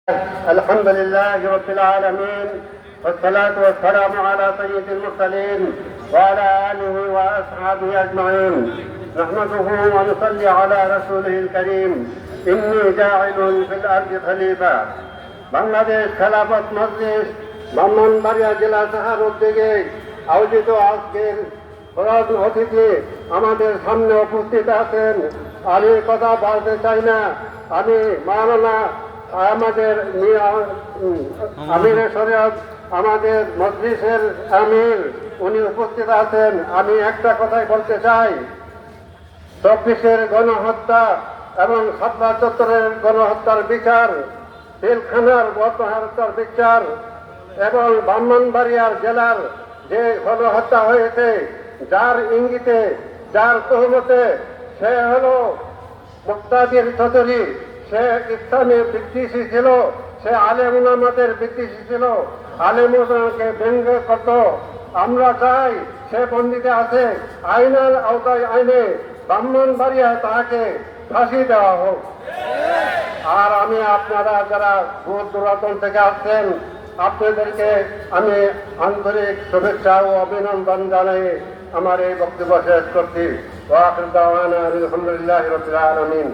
الحمد لله رب العالمين، والصلاة والسلام على سيد المرسلين وعلى آله وأصحابه أجمعين. نحمده ونصلي على رسوله الكريم. إني جاعل في الأرض خليفة. বাংলাদেশ খেলাফত মজলিস ব্রাহ্মণবাড়িয়া জেলা শাখার উদ্যোগে আয়োজিত আজকের প্রধান অতিথি আমাদের সামনে উপস্থিত আছেন। আমি কথা বলতে চাই না, আমি মাওলানা আমাদের আমিরের শরীয়ত আমাদের মজলিসের আমির উনি উপস্থিত আছেন। আমি একটা কথাই বলতে চাই, 24-এর গণহত্যা এবং শাপলা চত্বরের গণহত্যার বিচার, পিলখানার গণহত্যার বিচার এবং ব্রাহ্মণবাড়িয়ার জেলার যে গণহত্যা হয়েছে, যার ইঙ্গিতে যার তহমতে সে হলো মুক্তাদির চৌধুরী, সে ইসলামের বিদ্বেষী ছিল, সে আলেম উলামাদের বিদ্বেষী ছিল, আলেম উলামাকে ব্যঙ্গ করত। আমরা চাই সে বন্দিতে আছে, আইনের আওতায় আইনে ব্রাহ্মণবাড়িয়ায় তাকে ফাঁসি দেওয়া হোক। আর আমি আপনারা যারা দূর দূরান্ত থেকে আসছেন, আপনাদেরকে আমি আন্তরিক শুভেচ্ছা ও অভিনন্দন জানাই আমার এই বক্তব্য শেষ করছি। ওয়া আখিরু দাওয়ানা আলহামদুলিল্লাহি রাব্বিল আলামিন।